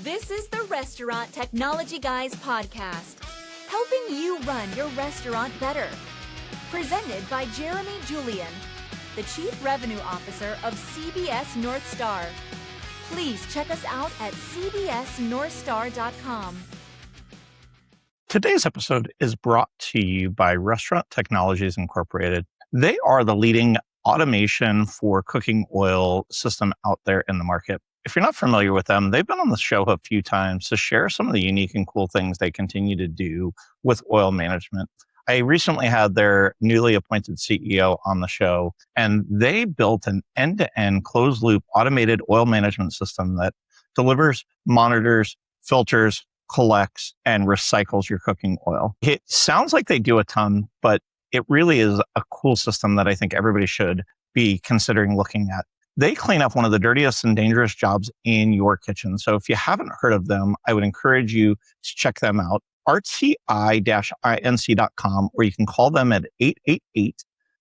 This is the Restaurant Technology Guys podcast, helping you run your restaurant better. Presented by Jeremy Julian, the Chief Revenue Officer of CBS North Star. Please check us out at cbsnorthstar.com. Today's episode is brought to you by Restaurant Technologies Incorporated. They are the leading automation for cooking oil system out there in the market. If you're not familiar with them, they've been on the show a few times to share some of the unique and cool things they continue to do with oil management. I recently had their newly appointed CEO on the show, and they built an end-to-end closed-loop automated oil management system that delivers, monitors, filters, collects, and recycles your cooking oil. It sounds like they do a ton, but it really is a cool system that I think everybody should be considering looking at. They clean up one of the dirtiest and dangerous jobs in your kitchen. So if you haven't heard of them, I would encourage you to check them out. rti-inc.com, or you can call them at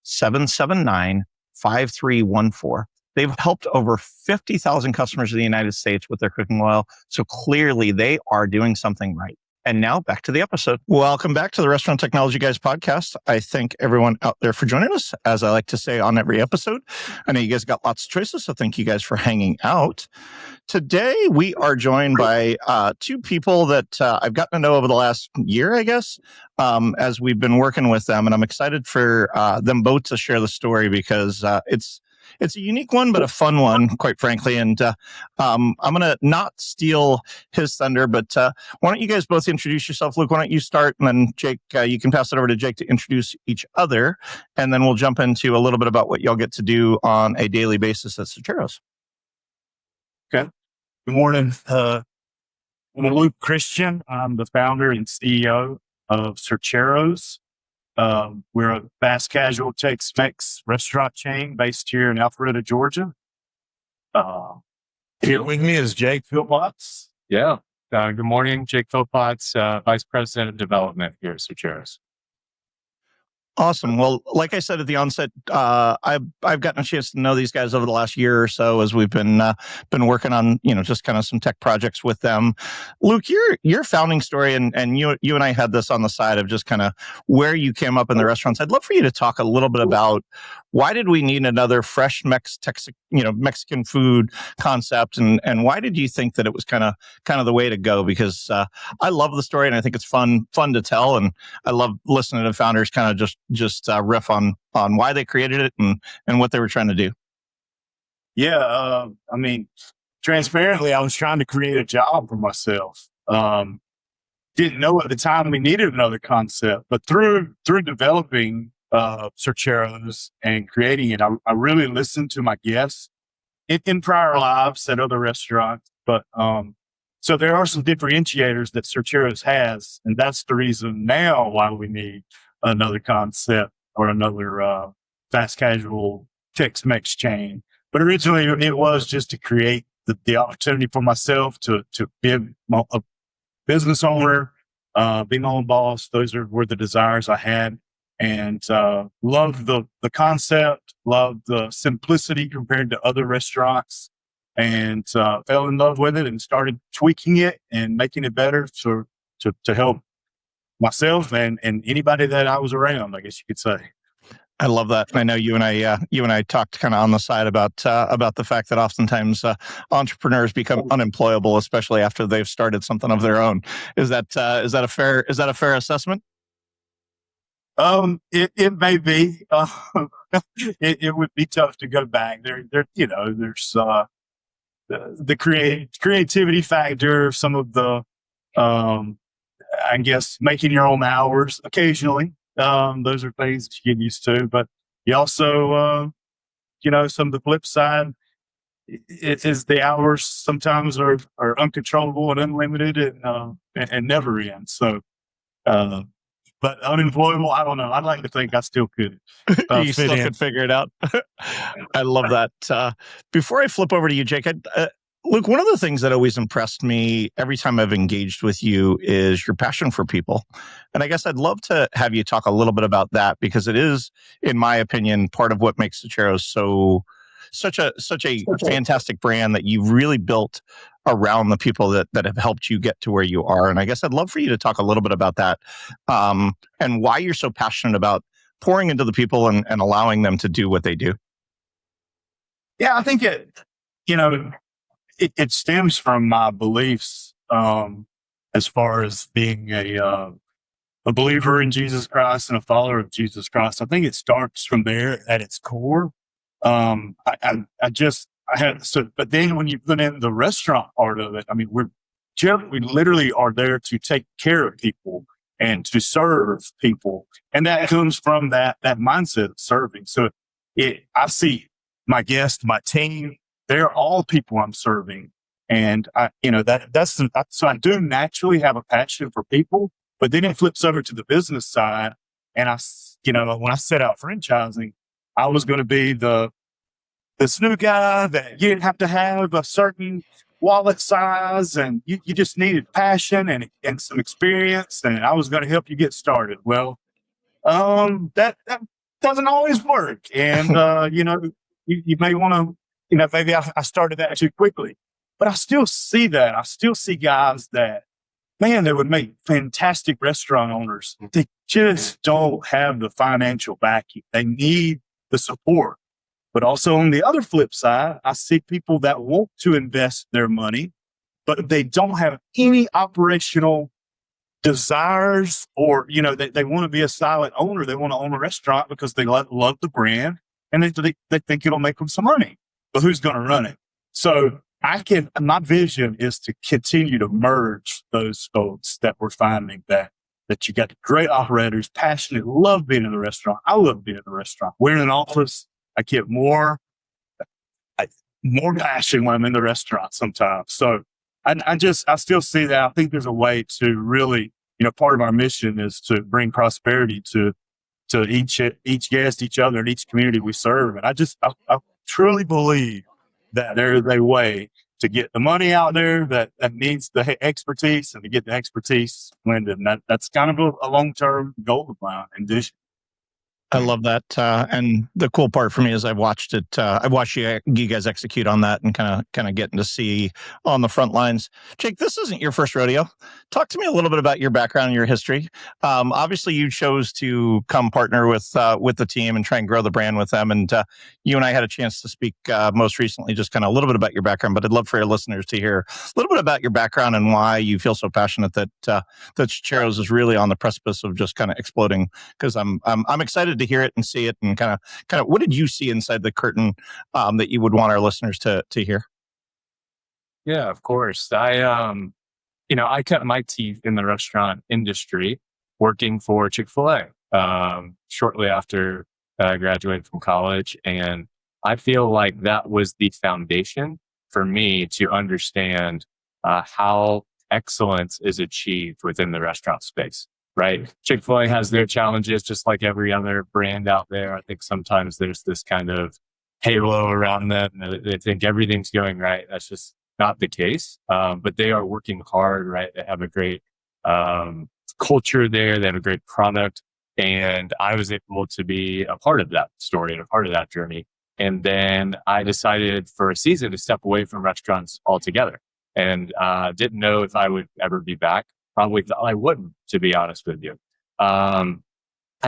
888-779-5314. They've helped over 50,000 customers in the United States with their cooking oil. So clearly they are doing something right. And now back to the episode. Welcome back to the Restaurant Technology Guys podcast. I thank everyone out there for joining us, as I like to say on every episode. I know you guys got lots of choices, so thank you guys for hanging out. Today, we are joined by two people that I've gotten to know over the last year, I guess, as we've been working with them. And I'm excited for them both to share the story because it's a unique one, but a fun one, quite frankly. And I'm going to not steal his thunder, but why don't you guys both introduce yourself? Luke, why don't you start? And then Jake, you can pass it over to Jake to introduce each other. And then we'll jump into a little bit about what y'all get to do on a daily basis at Surcheros. Okay. Good morning. I'm Luke Christian. I'm the founder and CEO of Surcheros. We're a fast casual Tex-Mex restaurant chain based here in Alpharetta, Georgia. Here with me is Jake Philpotts. Yeah. Good morning, Jake Philpotts, Vice President of Development here at Surcheros. Awesome. Well, like I said at the onset, I've gotten a chance to know these guys over the last year or so as we've been working on, just kind of some tech projects with them. Luke, your founding story, and you and I had this on the side of just kind of where you came up in the restaurants. I'd love for you to talk a little bit about why did we need another fresh Mexican food concept, and why did you think that it was kind of the way to go? Because I love the story and I think it's fun to tell, and I love listening to founders kind of just riff on why they created it and what they were trying to do. Yeah, transparently, I was trying to create a job for myself. Didn't know at the time we needed another concept, but through developing Surcheros and creating it, I really listened to my guests in prior lives at other restaurants. But so there are some differentiators that Surcheros has, and that's the reason now why we need another concept or another fast casual Tex-Mex chain. But originally it was just to create the opportunity for myself to be a business owner, be my own boss. Those were the desires I had, and loved the concept, loved the simplicity compared to other restaurants, and fell in love with it and started tweaking it and making it better to help myself and anybody that I was around, I guess you could say. I love that. I know you and I talked kind of on the side about the fact that oftentimes entrepreneurs become unemployable, especially after they've started something of their own. Is that a fair assessment? It may be. It would be tough to go back. There's the creativity factor, some of the I guess making your own hours occasionally. Those are things that you get used to, but you also, some of the flip side is the hours sometimes are uncontrollable and unlimited and never end. So, but unemployable, I don't know. I'd like to think I still could. You still could figure it out. I love that. Before I flip over to you, Jake, Luke, one of the things that always impressed me every time I've engaged with you is your passion for people. And I guess I'd love to have you talk a little bit about that because it is, in my opinion, part of what makes Surcheros such a fantastic brand that you've really built around the people that have helped you get to where you are. And I guess I'd love for you to talk a little bit about that, and why you're so passionate about pouring into the people and allowing them to do what they do. Yeah, I think it stems from my beliefs, as far as being a believer in Jesus Christ and a follower of Jesus Christ. I think it starts from there at its core. But then when you put in the restaurant part of it, I mean, we literally are there to take care of people and to serve people. And that comes from that mindset of serving. So I see my guests, my team, they're all people I'm serving. And so I do naturally have a passion for people, but then it flips over to the business side. And when I set out franchising, I was going to be this new guy that you didn't have to have a certain wallet size, and you just needed passion and some experience, and I was going to help you get started. Well, that doesn't always work. And, you may want to, maybe I started that too quickly, but I still see that. I still see guys that, man, they would make fantastic restaurant owners. They just don't have the financial backing. They need the support. But also on the other flip side, I see people that want to invest their money, but they don't have any operational desires, or, they want to be a silent owner. They want to own a restaurant because they love the brand and they think it'll make them some money. But who's going to run it? So my vision is to continue to merge those folks that we're finding that you got great operators, passionate, love being in the restaurant. I love being in the restaurant. We're in an office. I get more passion when I'm in the restaurant sometimes. So I still see that. I think there's a way to really, part of our mission is to bring prosperity to each guest, each other, and each community we serve. And I truly believe that there is a way to get the money out there that needs the expertise, and to get the expertise blended. And that's kind of a long-term goal of mine and vision. I love that. And the cool part for me is I've watched you guys execute on that, and kind of getting to see on the front lines. Jake, this isn't your first rodeo. Talk to me a little bit about your background and your history. Obviously you chose to come partner with the team and try and grow the brand with them. And you and I had a chance to speak most recently, just kind of a little bit about your background, but I'd love for your listeners to hear a little bit about your background and why you feel so passionate that Surcheros is really on the precipice of just kind of exploding. Because I'm excited to hear it and see it, and kind of what did you see inside the curtain that you would want our listeners to hear? Yeah, of course. I cut my teeth in the restaurant industry working for Chick-fil-A shortly after I graduated from college. And I feel like that was the foundation for me to understand how excellence is achieved within the restaurant space. Right. Chick-fil-A has their challenges just like every other brand out there. I think sometimes there's this kind of halo around them. They think everything's going right. That's just not the case. But they are working hard, right? They have a great culture there. They have a great product. And I was able to be a part of that story and a part of that journey. And then I decided for a season to step away from restaurants altogether, and didn't know if I would ever be back. Probably thought I wouldn't, to be honest with you. I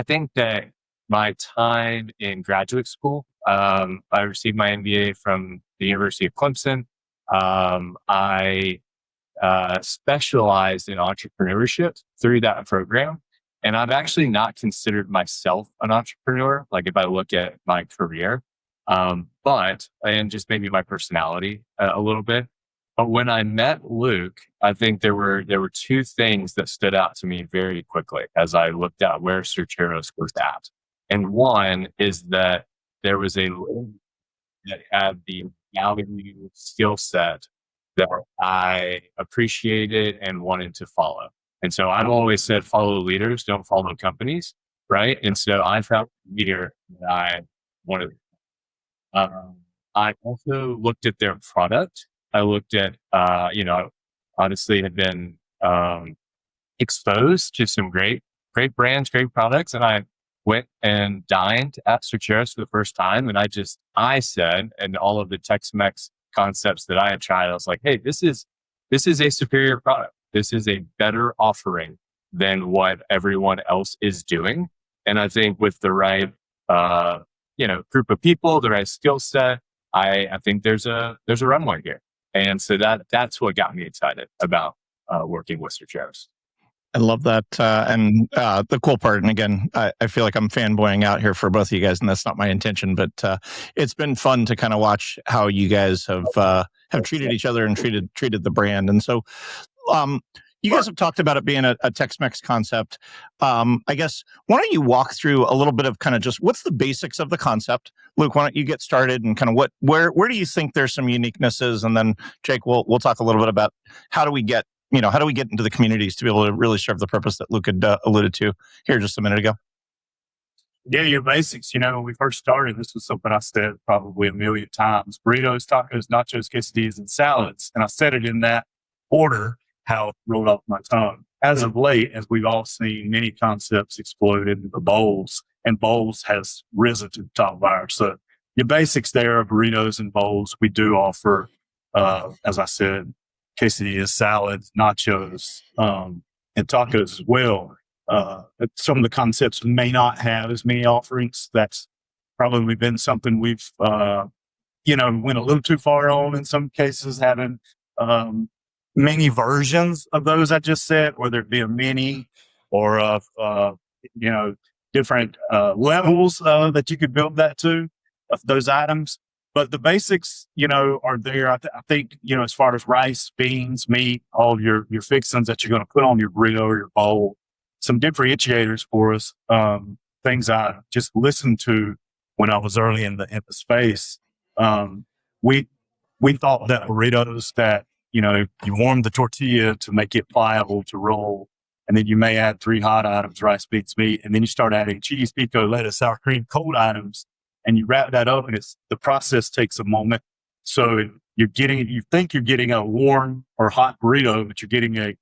think that my time in graduate school, I received my MBA from the University of Clemson. I specialized in entrepreneurship through that program. And I've actually not considered myself an entrepreneur, like if I look at my career, and just maybe my personality a little bit. But when I met Luke, I think there were two things that stood out to me very quickly as I looked at where Surcheros was at. And one is that there was a that had the value skill set that I appreciated and wanted to follow. And so I've always said, follow leaders, don't follow companies, right? And so I found a leader that I wanted. I also looked at their product. I looked at, honestly had been exposed to some great brands, great products. And I went and dined at Surcheros for the first time. And I said, and all of the Tex-Mex concepts that I had tried, I was like, hey, this is a superior product. This is a better offering than what everyone else is doing. And I think with the right, group of people, the right skill set, I think there's a runway here. And so that's what got me excited about working with Surcheros. I love that. And the cool part, and again, I feel like I'm fanboying out here for both of you guys, and that's not my intention, but it's been fun to kind of watch how you guys have treated each other and treated the brand. And so you guys have talked about it being a Tex-Mex concept. I guess, why don't you walk through a little bit of kind of just what's the basics of the concept? Luke, why don't you get started and kind of where do you think there's some uniquenesses? And then Jake, we'll talk a little bit about how do we get into the communities to be able to really serve the purpose that Luke had alluded to here just a minute ago? Yeah, your basics. When we first started, this was something I said probably a million times: burritos, tacos, nachos, quesadillas, and salads. And I said it in that order, how it rolled off my tongue. As of late, as we've all seen, many concepts explode into the bowls, and bowls has risen to the top of ours. So your basics there are burritos and bowls. We do offer, as I said, quesadillas, salads, nachos, and tacos as well. Some of the concepts may not have as many offerings. That's probably been something we've, went a little too far on in some cases, having many versions of those I just said, whether it be a mini or different levels that you could build that to of those items. But the basics, are there. I think, as far as rice, beans, meat, all of your fixings that you're going to put on your burrito or your bowl, some differentiators for us, things I just listened to when I was early in the space. We thought that burritos that, you warm the tortilla to make it pliable to roll, and then you may add 3 hot items, rice, beans, meat, and then you start adding cheese, pico, lettuce, sour cream, cold items, and you wrap that up, and the process takes a moment. So you think you're getting a warm or hot burrito, but you're getting a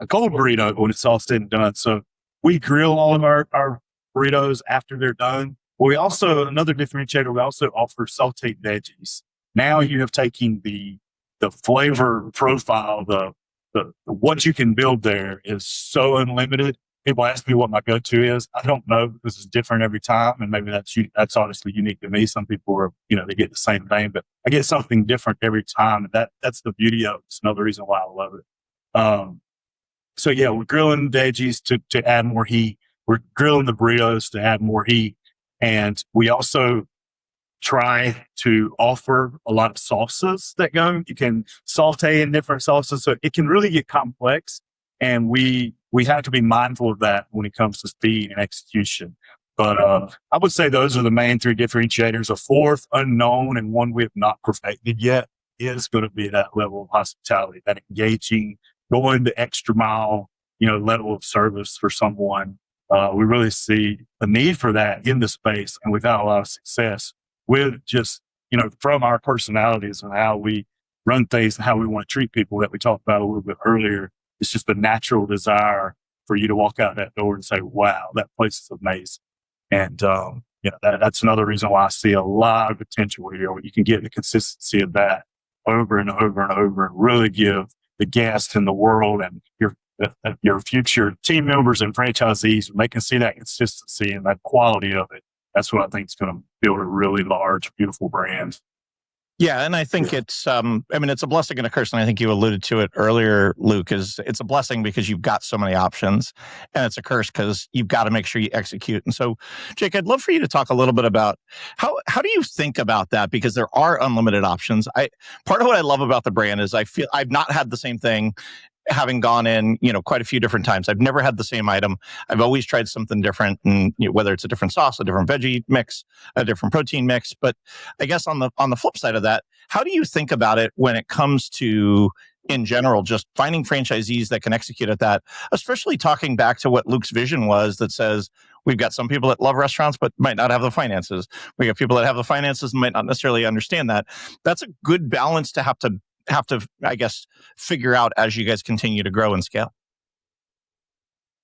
cold burrito when it's all said and done. So we grill all of our burritos after they're done. But another differentiator, we also offer sauteed veggies. Now you have taken the flavor profile, the what you can build there is so unlimited. People ask me what my go-to is. I don't know, because it's different every time. And maybe that's honestly unique to me. Some people are, they get the same thing, but I get something different every time. And that's the beauty of it. It's another reason why I love it. So yeah, we're grilling veggies to add more heat. We're grilling the burritos to add more heat. And we also try to offer a lot of sauces that go. You can saute in different sauces. So it can really get complex. And we have to be mindful of that when it comes to speed and execution. But I would say those are the main 3 differentiators. A fourth unknown and one we have not perfected yet is going to be that level of hospitality, that engaging, going the extra mile, level of service for someone. We really see the need for that in the space, and we've had a lot of success with just, from our personalities and how we run things and how we want to treat people that we talked about a little bit earlier. It's just a natural desire for you to walk out that door and say, wow, that place is amazing. And, that's another reason why I see a lot of potential here, where you can get the consistency of that over and over and over and really give the guests in the world and your future team members and franchisees, when they can see that consistency and that quality of it, that's what I think is going to build a really large, beautiful brand. Yeah, and I think it's it's a blessing and a curse, and I think you alluded to it earlier, Luke. Is it's a blessing because you've got so many options, and it's a curse because you've got to make sure you execute. And so, Jake, I'd love for you to talk a little bit about how do you think about that, because there are unlimited options. Part of what I love about the brand is I feel I've not had the same thing, having gone in, quite a few different times. I've never had the same item. I've always tried something different, and whether it's a different sauce, a different veggie mix, a different protein mix. But I guess on the flip side of that, how do you think about it when it comes to, in general, just finding franchisees that can execute at that, especially talking back to what Luke's vision was, that says we've got some people that love restaurants but might not have the finances. We got people that have the finances and might not necessarily understand that. That's a good balance to have to, I guess, figure out as you guys continue to grow and scale.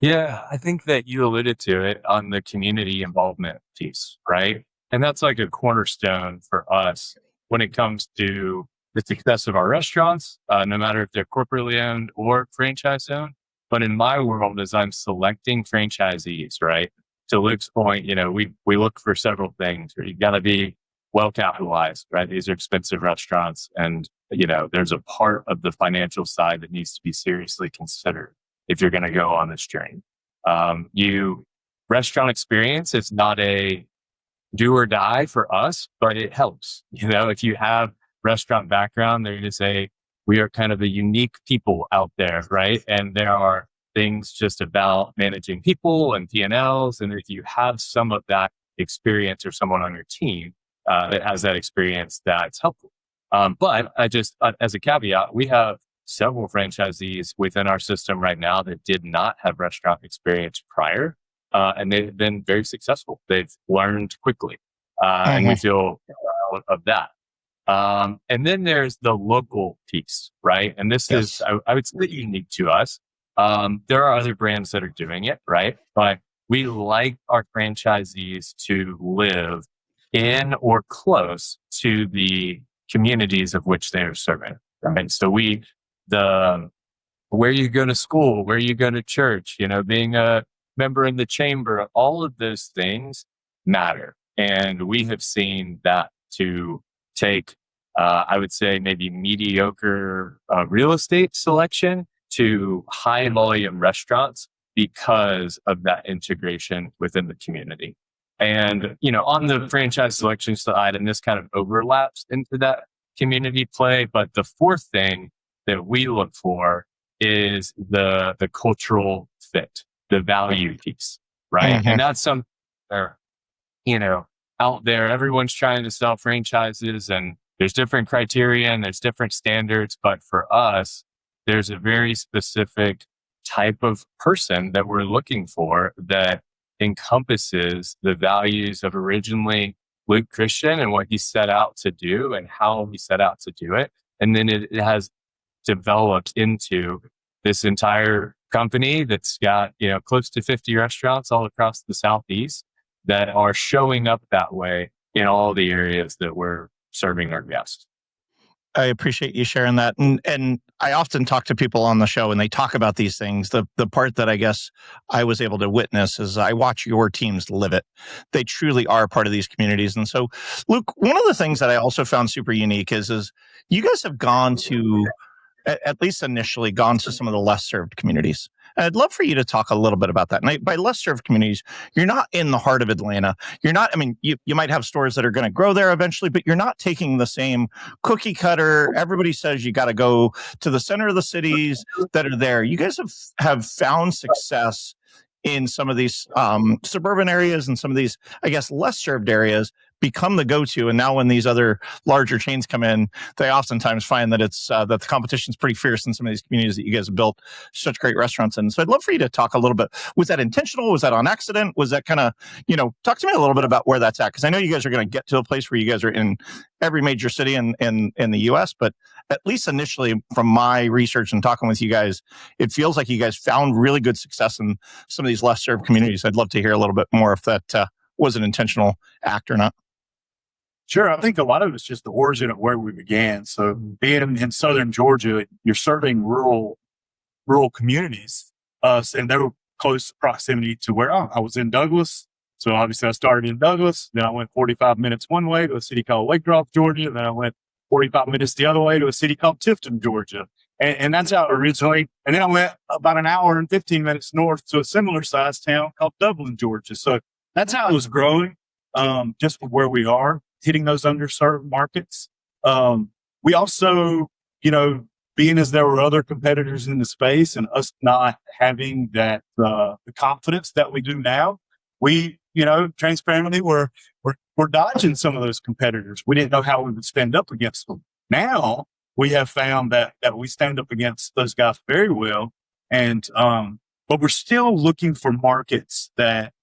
Yeah, I think that you alluded to it on the community involvement piece, right? And that's like a cornerstone for us when it comes to the success of our restaurants, no matter if they're corporately owned or franchise owned. But in my world, as I'm selecting franchisees, right? To Luke's point, we look for several things. You got to be well capitalized, right? These are expensive restaurants, and there's a part of the financial side that needs to be seriously considered if you're going to go on this journey. Restaurant experience is not a do or die for us, but it helps. If you have restaurant background, they're going to say, we are kind of a unique people out there, right? And there are things just about managing people and P&Ls. And if you have some of that experience or someone on your team that has that experience, that's helpful. But as a caveat, we have several franchisees within our system right now that did not have restaurant experience prior, and they've been very successful. They've learned quickly, and we feel proud of that. And then there's the local piece, right? And this is, I would say, unique to us. There are other brands that are doing it, right? But we like our franchisees to live in or close to the communities of which they are serving, right? So where you go to school, where you go to church, being a member in the chamber, all of those things matter. And we have seen that to take, I would say, maybe mediocre real estate selection to high volume restaurants because of that integration within the community. And, on the franchise selection side, and this kind of overlaps into that community play. But the fourth thing that we look for is the cultural fit, the value piece, right? And that's something where, out there, everyone's trying to sell franchises, and there's different criteria and there's different standards. But for us, there's a very specific type of person that we're looking for that encompasses the values of originally Luke Christian and what he set out to do and how he set out to do it. And then it has developed into this entire company that's got, close to 50 restaurants all across the Southeast that are showing up that way in all the areas that we're serving our guests. I appreciate you sharing that. And I often talk to people on the show and they talk about these things. The part that I guess I was able to witness is I watch your teams live it. They truly are part of these communities. And so, Luke, one of the things that I also found super unique is you guys have gone to, at least initially, gone to some of the less served communities. And I'd love for you to talk a little bit about that. And by less served communities, you're not in the heart of Atlanta. You're not, you might have stores that are going to grow there eventually, but you're not taking the same cookie cutter. Everybody says you got to go to the center of the cities that are there. You guys have found success in some of these suburban areas and some of these, I guess, less served areas become the go-to. And now when these other larger chains come in, they oftentimes find that it's that the competition is pretty fierce in some of these communities that you guys have built such great restaurants in. So I'd love for you to talk a little bit. Was that intentional? Was that on accident? Was that kind of, talk to me a little bit about where that's at. Because I know you guys are going to get to a place where you guys are in every major city in the US, but at least initially from my research and talking with you guys, it feels like you guys found really good success in some of these less served communities. I'd love to hear a little bit more if that was an intentional act or not. Sure. I think a lot of it's just the origin of where we began. So being in southern Georgia, you're serving rural communities, and they were close proximity to where I was in Douglas. So obviously I started in Douglas. Then I went 45 minutes one way to a city called Lake Drop, Georgia. Then I went 45 minutes the other way to a city called Tifton, Georgia. And that's how originally. And then I went about an hour and 15 minutes north to a similar sized town called Dublin, Georgia. So that's how it was growing, just from where we are, hitting those underserved markets. We also, being as there were other competitors in the space and us not having that, the confidence that we do now, we, transparently we're dodging some of those competitors. We didn't know how we would stand up against them. Now we have found that we stand up against those guys very well. And, but we're still looking for markets that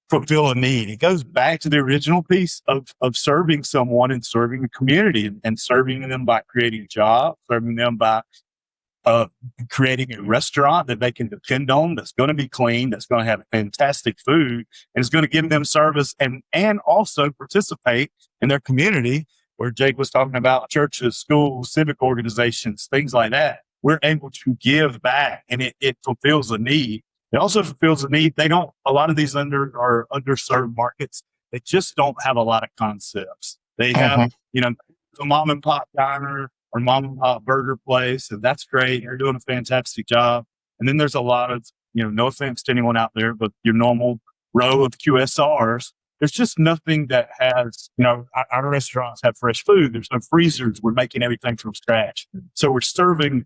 fulfill a need. It goes back to the original piece of serving someone and serving the community and serving them by creating jobs, serving them by creating a restaurant that they can depend on, that's going to be clean, that's going to have fantastic food, and it's going to give them service and also participate in their community, where Jake was talking about churches, schools, civic organizations, things like that. We're able to give back, and it fulfills a need. It also fulfills a need. A lot of these underserved markets, they just don't have a lot of concepts. They have, a mom and pop diner or mom and pop burger place, and that's great. You're doing a fantastic job. And then there's a lot of, no offense to anyone out there, but your normal row of QSRs. There's just nothing that has, our restaurants have fresh food. There's no freezers. We're making everything from scratch. So we're serving,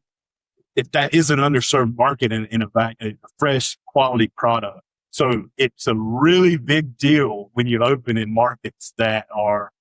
if that is an underserved market, in a fresh quality product. So it's a really big deal when you open in markets that are,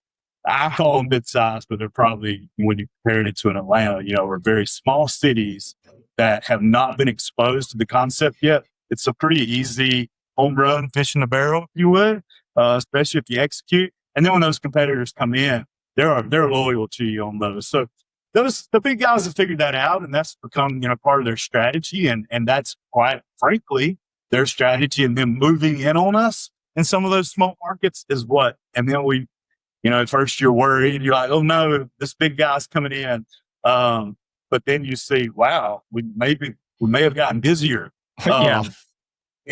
I call them mid-sized, but they're probably, when you compare it to an Atlanta, or very small cities that have not been exposed to the concept yet. It's a pretty easy home run, fish in a barrel, if you would, especially if you execute. And then when those competitors come in, they're loyal to you on those. So the big guys have figured that out, and that's become, part of their strategy. And that's quite frankly, their strategy, and them moving in on us in some of those small markets is what. And then at first you're worried. You're like, oh no, this big guy's coming in. But then you see, wow, we may have gotten busier.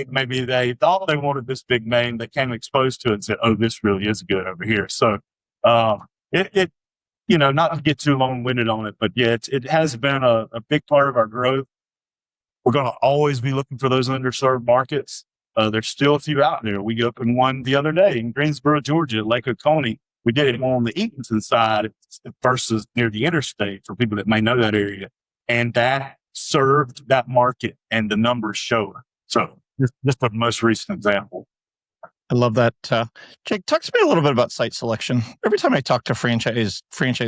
Maybe they thought they wanted this big name. They came exposed to it and said, oh, this really is good over here. So, not to get too long-winded on it, but yeah, it has been a big part of our growth. We're going to always be looking for those underserved markets. There's still a few out there. We opened one the other day in Greensboro, Georgia, Lake Oconee. We did it on the Eatonton side versus near the interstate, for people that may know that area. And that served that market, and the numbers show it. So just the most recent example. I love that. Jake, talk to me a little bit about site selection. Every time I talk to franchise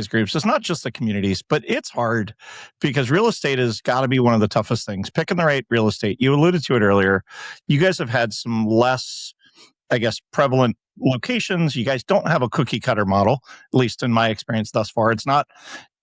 groups, it's not just the communities, but it's hard because real estate has got to be one of the toughest things. Picking the right real estate. You alluded to it earlier. You guys have had some less, I guess, prevalent locations. You guys don't have a cookie cutter model, at least in my experience thus far. It's not,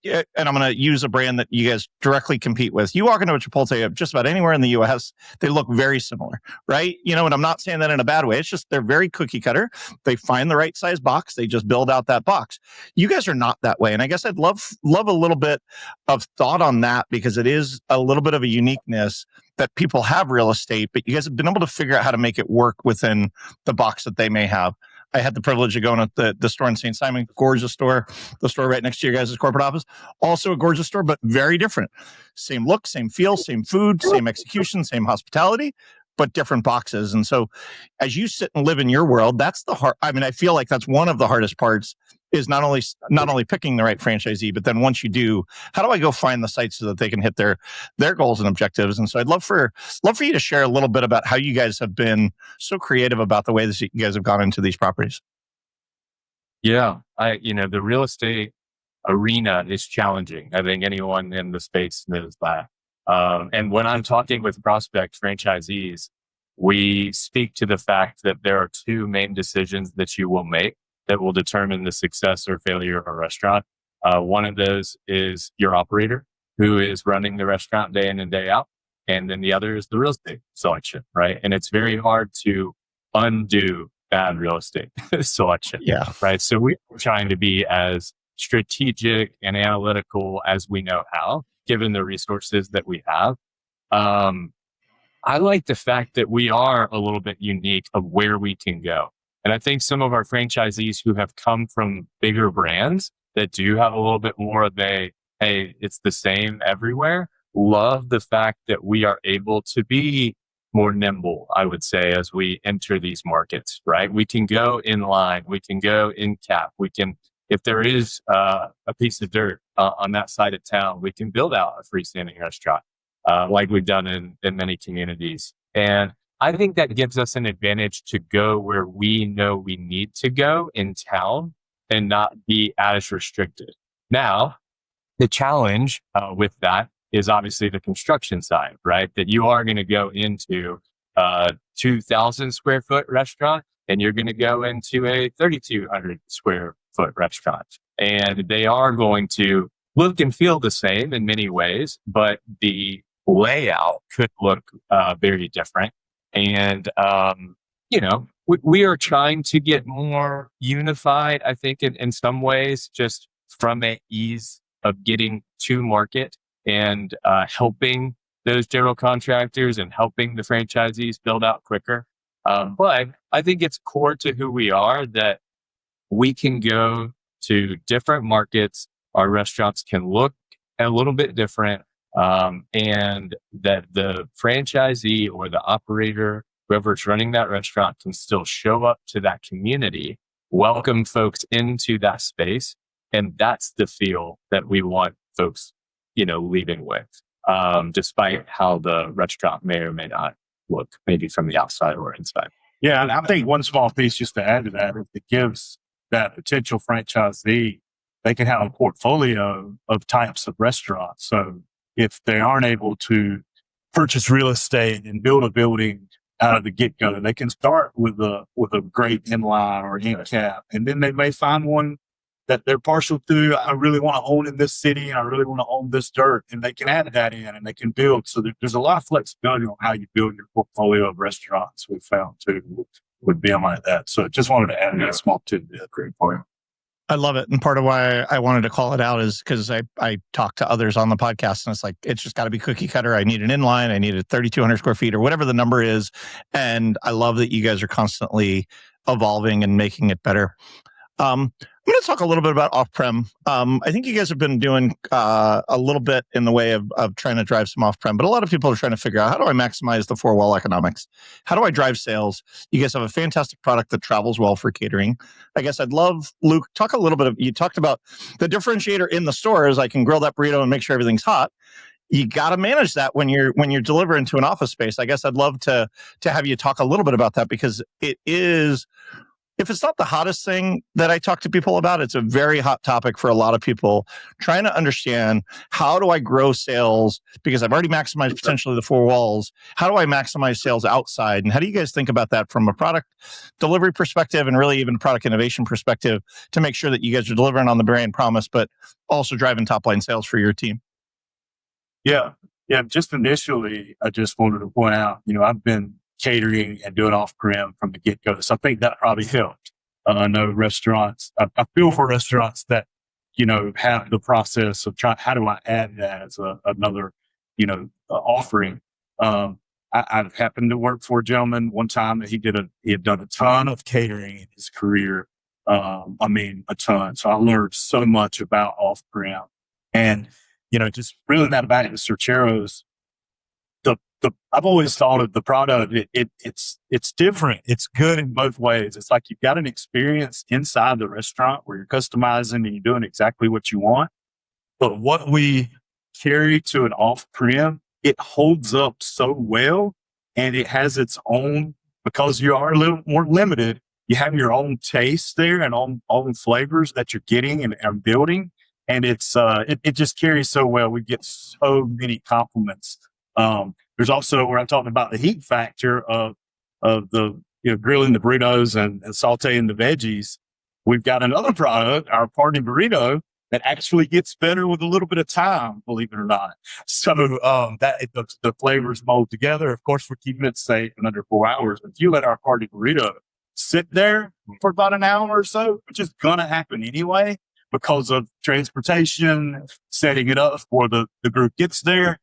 and I'm going to use a brand that you guys directly compete with. You walk into a Chipotle just about anywhere in the U.S., they look very similar, right? And I'm not saying that in a bad way. It's just they're very cookie cutter. They find the right size box. They just build out that box. You guys are not that way. And I guess I'd love a little bit of thought on that, because it is a little bit of a uniqueness that people have real estate, but you guys have been able to figure out how to make it work within the box that they may have. I had the privilege of going to the store in St. Simon, gorgeous store, the store right next to your guys' corporate office. Also a gorgeous store, but very different. Same look, same feel, same food, same execution, same hospitality, but different boxes. And so as you sit and live in your world, that's the hard. I mean, I feel like that's one of the hardest parts, is not only picking the right franchisee, but then once you do, how do I go find the sites so that they can hit their goals and objectives? And so I'd love for you to share a little bit about how you guys have been so creative about the way that you guys have gone into these properties. Yeah, the real estate arena is challenging. I think anyone in the space knows that. And when I'm talking with prospect franchisees, we speak to the fact that there are two main decisions that you will make that will determine the success or failure of a restaurant. One of those is your operator, who is running the restaurant day in and day out. And then the other is the real estate selection, right? And it's very hard to undo bad real estate selection. Yeah. Right. So we're trying to be as strategic and analytical as we know how, given the resources that we have. I like the fact that we are a little bit unique of where we can go. And I think some of our franchisees who have come from bigger brands that do have a little bit more of hey, it's the same everywhere, love the fact that we are able to be more nimble, I would say, as we enter these markets, right? We can go in line, we can go in cap, we can, if there is a piece of dirt on that side of town, we can build out a freestanding restaurant like we've done in many communities. And I think that gives us an advantage to go where we know we need to go in town and not be as restricted. Now, the challenge with that is obviously the construction side, right? That you are going to go into a 2,000 square foot restaurant and you're going to go into a 3,200 square foot restaurant. And they are going to look and feel the same in many ways, but the layout could look very different. And, we are trying to get more unified, I think, in some ways, just from an ease of getting to market and helping those general contractors and helping the franchisees build out quicker. But I think it's core to who we are that we can go to different markets. Our restaurants can look a little bit different, and that the franchisee or the operator, whoever's running that restaurant, can still show up to that community, welcome folks into that space. And that's the feel that we want folks, leaving with, despite how the restaurant may or may not look, maybe from the outside or inside. Yeah, and I think one small piece just to add to that, it gives that potential franchisee, they can have a portfolio of types of restaurants. So if they aren't able to purchase real estate and build a building out of the get-go, they can start with a great inline or end cap, and then they may find one that they're partial to. I really want to own in this city, and I really want to own this dirt, and they can add that in and they can build. So there's a lot of flexibility on how you build your portfolio of restaurants. We found too with being like that. So just wanted to add that small tidbit. Great point. I love it. And part of why I wanted to call it out is because I talked to others on the podcast, and it's like, it's just got to be cookie cutter. I need an inline. I need a 3,200 square feet or whatever the number is. And I love that you guys are constantly evolving and making it better. I'm going to talk a little bit about Off-Prem. I think you guys have been doing a little bit in the way of trying to drive some Off-Prem, but a lot of people are trying to figure out, how do I maximize the four-wall economics? How do I drive sales? You guys have a fantastic product that travels well for catering. I guess I'd love, Luke, talk a little bit you talked about the differentiator in the store is I can grill that burrito and make sure everything's hot. You got to manage that when you're delivering to an office space. I guess I'd love to have you talk a little bit about that, because it is, if it's not the hottest thing that I talk to people about, it's a very hot topic for a lot of people trying to understand, how do I grow sales? Because I've already maximized potentially the four walls. How do I maximize sales outside? And how do you guys think about that from a product delivery perspective and really even a product innovation perspective to make sure that you guys are delivering on the brand promise, but also driving top line sales for your team? Yeah. Just initially, I just wanted to point out, I've been catering and doing off-prem from the get-go. So I think that probably helped. I know restaurants, I feel for restaurants that, have the process of how do I add that as another, offering. I happened to work for a gentleman one time that he had done a ton of catering in his career. A ton. So I learned so much about off-prem, and, just reeling that back to Surcheros. I've always thought of the product, it's different. It's good in both ways. It's like you've got an experience inside the restaurant where you're customizing and you're doing exactly what you want. But what we carry to an off-prem, it holds up so well, and it has its own, because you are a little more limited, you have your own taste there and own flavors that you're getting and building. And it just carries so well. We get so many compliments. There's also where I'm talking about the heat factor of the, grilling the burritos and sauteing the veggies. We've got another product, our party burrito, that actually gets better with a little bit of time, believe it or not. So, the flavors mold together. Of course, we're keeping it safe in under 4 hours. If you let our party burrito sit there for about an hour or so, which is going to happen anyway, because of transportation, setting it up before the group gets there,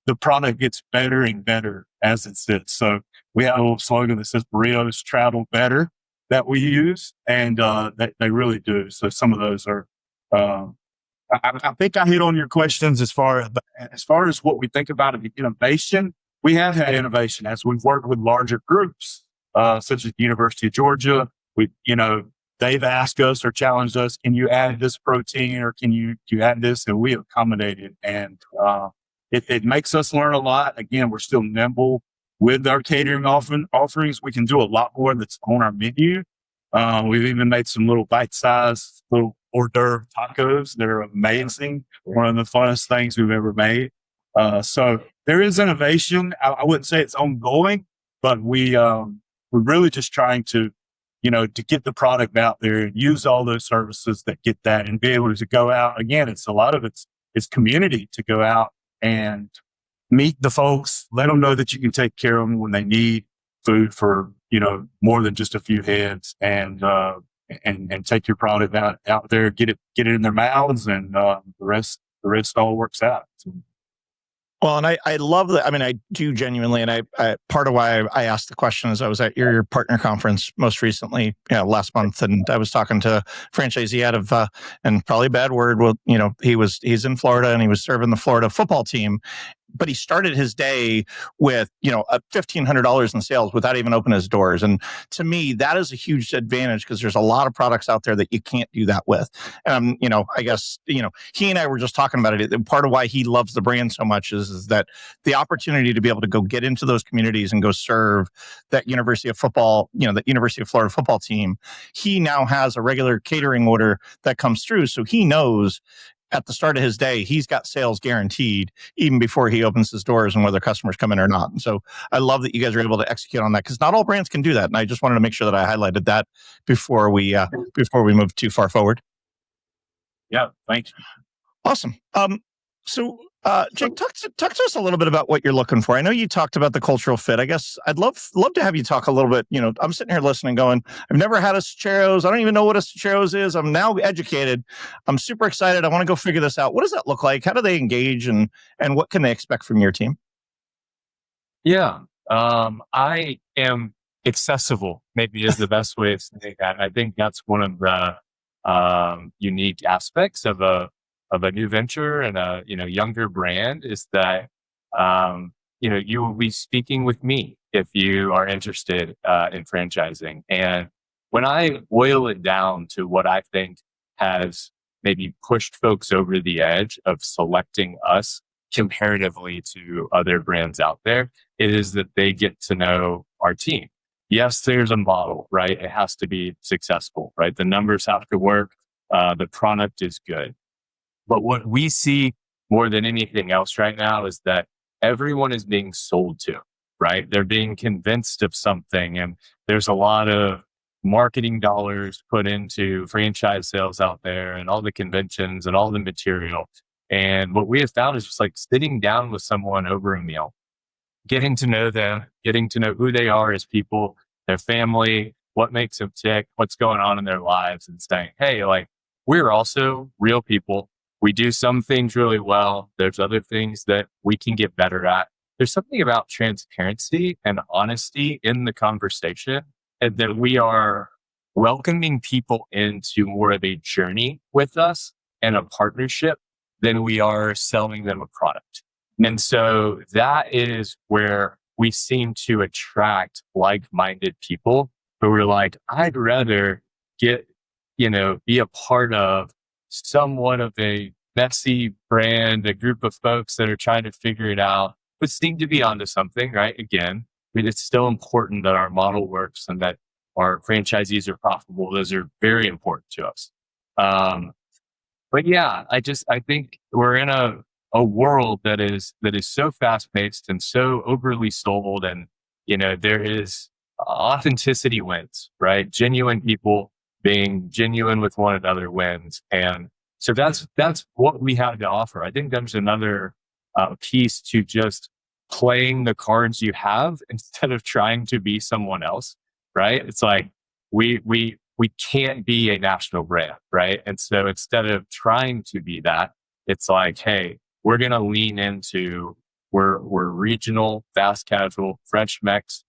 the product gets better and better as it sits. So we have a little slogan that says burritos travel better that we use, and they really do. So some of those are, I think I hit on your questions as far as what we think about innovation. We have had innovation as we've worked with larger groups, such as the University of Georgia. They've asked us or challenged us, can you add this protein, or can you add this? And we accommodated, and it makes us learn a lot. Again, we're still nimble with our catering offerings. We can do a lot more that's on our menu. We've even made some little bite-sized little hors d'oeuvre tacos that are amazing. One of the funnest things we've ever made. So there is innovation. I wouldn't say it's ongoing, but we're really just trying to get the product out there and use all those services that get that, and be able to go out. Again, it's a lot of it's it's community to go out and meet the folks, let them know that you can take care of them when they need food for, more than just a few heads, and take your product out there, get it in their mouths, and the rest all works out. So, well, and I love that. I mean, I do genuinely, and I part of why I asked the question is I was at your partner conference most recently, last month, and I was talking to franchisee out of, and probably a bad word. Well, he's in Florida and he was serving the Florida football team, but he started his day with, $1,500 in sales without even opening his doors. And to me, that is a huge advantage because there's a lot of products out there that you can't do that with. I guess, he and I were just talking about it. Part of why he loves the brand so much is that the opportunity to be able to go get into those communities and go serve that University of football, that University of Florida football team. He now has a regular catering order that comes through. So he knows at the start of his day, he's got sales guaranteed even before he opens his doors and whether customers come in or not. And so I love that you guys are able to execute on that because not all brands can do that. And I just wanted to make sure that I highlighted that before we move too far forward. Yeah, thanks. Awesome. Jake, talk to us a little bit about what you're looking for. I know you talked about the cultural fit. I guess I'd love to have you talk a little bit. I'm sitting here listening going, I've never had a Surcheros. I don't even know what a Surcheros is. I'm now educated. I'm super excited. I want to go figure this out. What does that look like? How do they engage and what can they expect from your team? Yeah. I am accessible, maybe is the best way of saying that. I think that's one of the unique aspects of a new venture and a younger brand is that you will be speaking with me if you are interested in franchising. And when I boil it down to what I think has maybe pushed folks over the edge of selecting us comparatively to other brands out there, it is that they get to know our team. Yes, there's a model, right? It has to be successful, right? The numbers have to work. The product is good. But what we see more than anything else right now is that everyone is being sold to, right? They're being convinced of something. And there's a lot of marketing dollars put into franchise sales out there and all the conventions and all the material. And what we have found is just like sitting down with someone over a meal, getting to know them, getting to know who they are as people, their family, what makes them tick, what's going on in their lives, and saying, hey, we're also real people. We do some things really well. There's other things that we can get better at. There's something about transparency and honesty in the conversation, and that we are welcoming people into more of a journey with us and a partnership than we are selling them a product. And so that is where we seem to attract like-minded people who are like, I'd rather be a part of somewhat of a messy brand, a group of folks that are trying to figure it out, but seem to be onto something, right? Again, it's still important that our model works and that our franchisees are profitable. Those are very important to us. But yeah, I think we're in a world that is so fast paced and so overly sold, and there is authenticity wins, right? Genuine people being genuine with one another wins, and so that's what we have to offer. I think there's another piece to just playing the cards you have instead of trying to be someone else, right? It's like we can't be a national brand, right? And so instead of trying to be that, it's like, hey, we're going to lean into we're regional, fast casual, French-Mex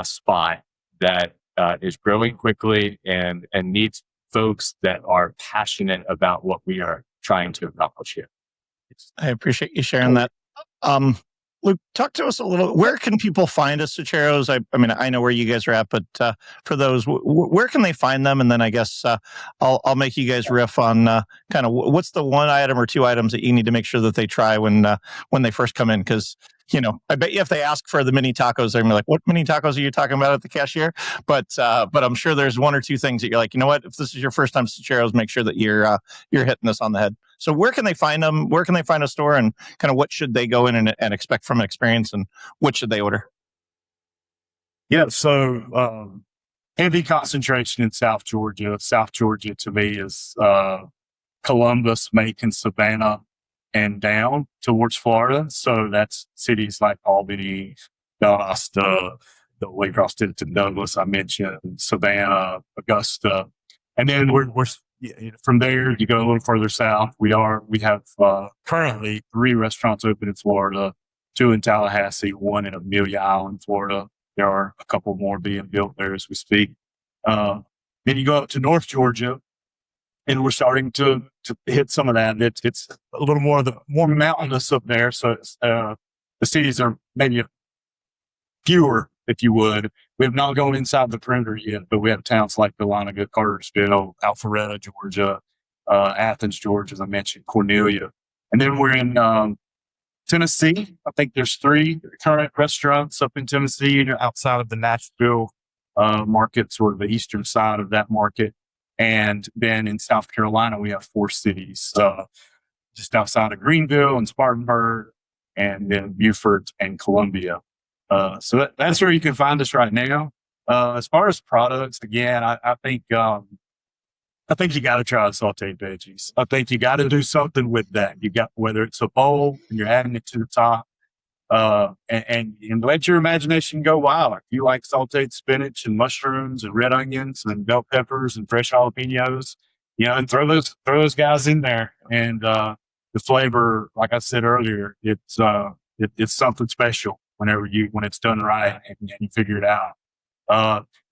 spot that is growing quickly and needs folks that are passionate about what we are trying to accomplish here. I appreciate you sharing that. Luke, talk to us a little. Where can people find us, Surcheros? I mean, I know where you guys are at, but for those, where can they find them? And then I guess I'll make you guys riff on kind of what's the one item or two items that you need to make sure that they try when they first come in, because I bet you if they ask for the mini tacos, they're gonna be like, "What mini tacos are you talking about at the cashier?" But I'm sure there's one or two things that you're like, you know what? If this is your first time to Surcheros, make sure that you're hitting this on the head. So where can they find them? Where can they find a store, and kind of what should they go in and expect from an experience, and what should they order? Yeah, so heavy concentration in South Georgia. South Georgia to me is Columbus, Macon, Savannah. and down towards Florida. So that's cities like Albany, Valdosta, the way across to Douglas, I mentioned, Savannah, Augusta. And then we're from there, you go a little further south. We have currently 3 restaurants open in Florida, 2 in Tallahassee, 1 in Amelia Island, Florida. There are a couple more being built there as we speak. Then you go up to North Georgia, and we're starting to hit some of that. It's a little more mountainous up there, so the cities are maybe fewer, if you would. We have not gone inside the perimeter yet, but we have towns like Dahlonega, Cartersville, Alpharetta, Georgia, Athens, Georgia, as I mentioned, Cornelia. And then we're in Tennessee. I think there's 3 current restaurants up in Tennessee outside of the Nashville market, sort of the eastern side of that market. And then in South Carolina, we have 4 cities, just outside of Greenville and Spartanburg, and then Beaufort and Columbia. So that's where you can find us right now. As far as products, again, I think you got to try the sauteed veggies. I think you got to do something with that. You got, whether it's a bowl and you're adding it to the top, and let your imagination go wild. If you like sauteed spinach and mushrooms and red onions and bell peppers and fresh jalapenos, and throw those guys in there. And the flavor, like I said earlier, it's something special when it's done right and you figure it out.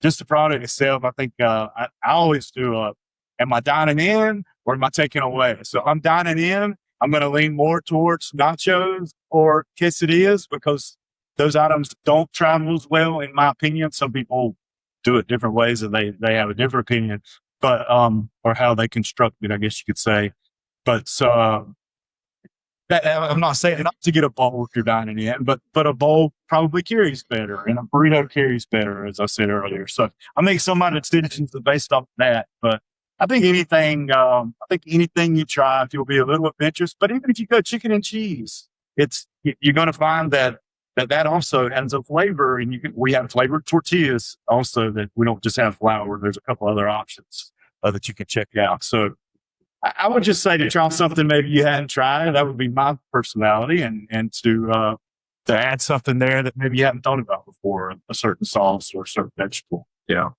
Just the product itself, I think I always do am I dining in or am I taking away? So if I'm dining in, I'm going to lean more towards nachos or quesadillas because those items don't travel as well, in my opinion. Some people do it different ways and they have a different opinion, but, or how they construct it, I guess you could say. But, I'm not saying not to get a bowl if you're dining in, but a bowl probably carries better and a burrito carries better, as I said earlier. So I make some of the decisions based off that, but I think anything you try, if you'll be a little adventurous, but even if you go chicken and cheese, you're going to find that also has a flavor, and we have flavored tortillas also, that we don't just have flour. There's a couple other options that you can check out. So I would just say to try something maybe you hadn't tried. That would be my personality, and to add something there that maybe you haven't thought about before, a certain sauce or a certain vegetable. Yeah.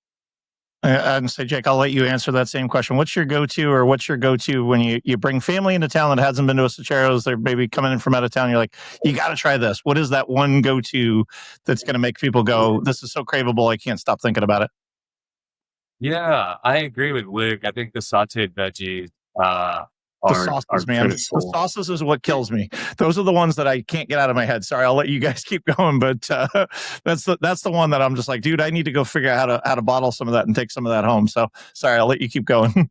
And say, Jake, I'll let you answer that same question. What's your go-to when you bring family into town that hasn't been to a Surcheros? They're maybe coming in from out of town. You're like, you got to try this. What is that one go-to that's going to make people go, this is so craveable, I can't stop thinking about it? Yeah, I agree with Luke. I think the sauteed veggies the sauces, man. Critical. The sauces is what kills me. Those are the ones that I can't get out of my head. Sorry, I'll let you guys keep going, but that's the one that I'm just like, dude, I need to go figure out how to bottle some of that and take some of that home. So sorry, I'll let you keep going.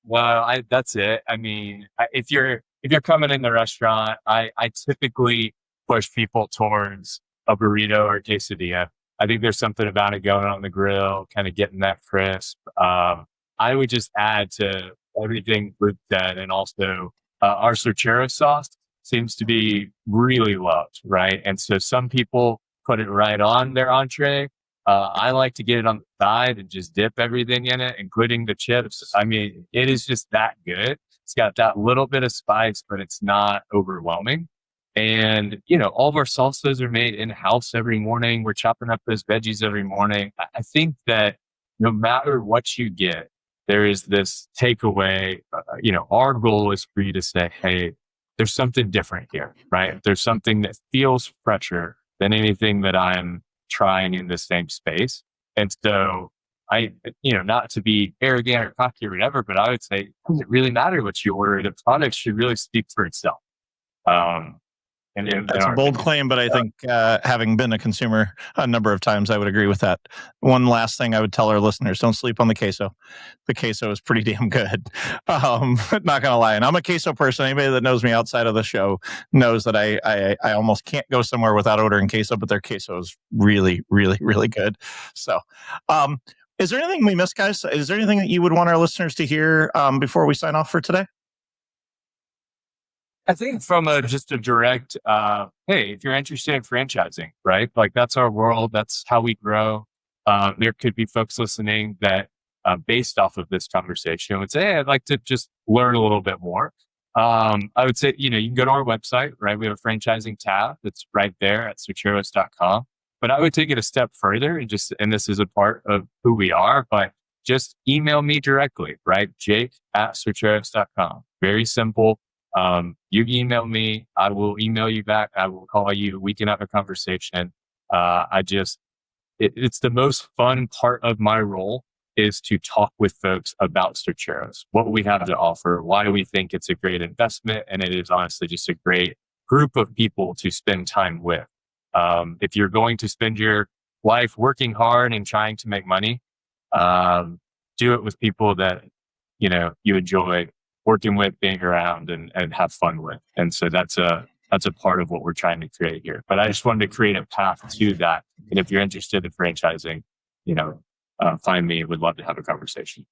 Well, that's it. I mean, if you're coming in the restaurant, I typically push people towards a burrito or quesadilla. I think there's something about it going on the grill, kind of getting that crisp. I would just add to everything Luke said, and also our Surcheros sauce seems to be really loved, right? And so some people put it right on their entree. I like to get it on the side and just dip everything in it, including the chips. I mean, it is just that good. It's got that little bit of spice, but it's not overwhelming. And, all of our salsas are made in-house every morning. We're chopping up those veggies every morning. I think that no matter what you get, there is this takeaway. Our goal is for you to say, hey, there's something different here, right? There's something that feels fresher than anything that I'm trying in the same space. And so not to be arrogant or cocky or whatever, but I would say, does it really matter what you order? The product should really speak for itself. That's a bold claim, but I think having been a consumer a number of times, I would agree with that. One last thing I would tell our listeners, don't sleep on the queso. The queso is pretty damn good. Not going to lie. And I'm a queso person. Anybody that knows me outside of the show knows that I almost can't go somewhere without ordering queso, but their queso is really, really, really good. So is there anything we missed, guys? Is there anything that you would want our listeners to hear before we sign off for today? I think from just a direct, hey, if you're interested in franchising, right? Like that's our world. That's how we grow. There could be folks listening that based off of this conversation would say, hey, I'd like to just learn a little bit more. I would say, you can go to our website, right? We have a franchising tab that's right there at surcheros.com. But I would take it a step further and this is a part of who we are, but just email me directly, right? Jake@surcheros.com. Very simple. You email me, I will email you back. I will call you. We can have a conversation. It's the most fun part of my role is to talk with folks about Surcheros, what we have to offer, why we think it's a great investment. And it is honestly just a great group of people to spend time with. If you're going to spend your life working hard and trying to make money, do it with people that, you enjoy working with, being around and have fun with. And so that's a part of what we're trying to create here. But I just wanted to create a path to that. And if you're interested in franchising, find me. Would love to have a conversation.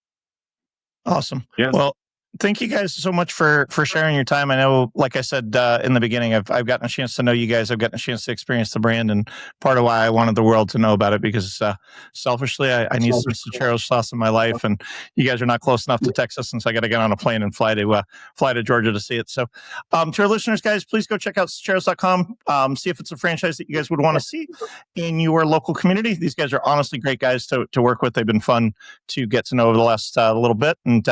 Awesome. Yes. Well, thank you guys so much for sharing your time. I know, like I said in the beginning, I've gotten a chance to know you guys. I've gotten a chance to experience the brand, and part of why I wanted the world to know about it because selfishly, I need some Surcheros sauce in my life, and you guys are not close enough to Texas, and so I got to get on a plane and fly to Georgia to see it. So, to our listeners, guys, please go check out Surcheros.com. See if it's a franchise that you guys would want to see in your local community. These guys are honestly great guys to work with. They've been fun to get to know over the last little bit, and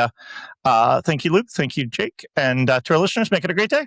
thank you, Luke. Thank you, Jake. And to our listeners, make it a great day.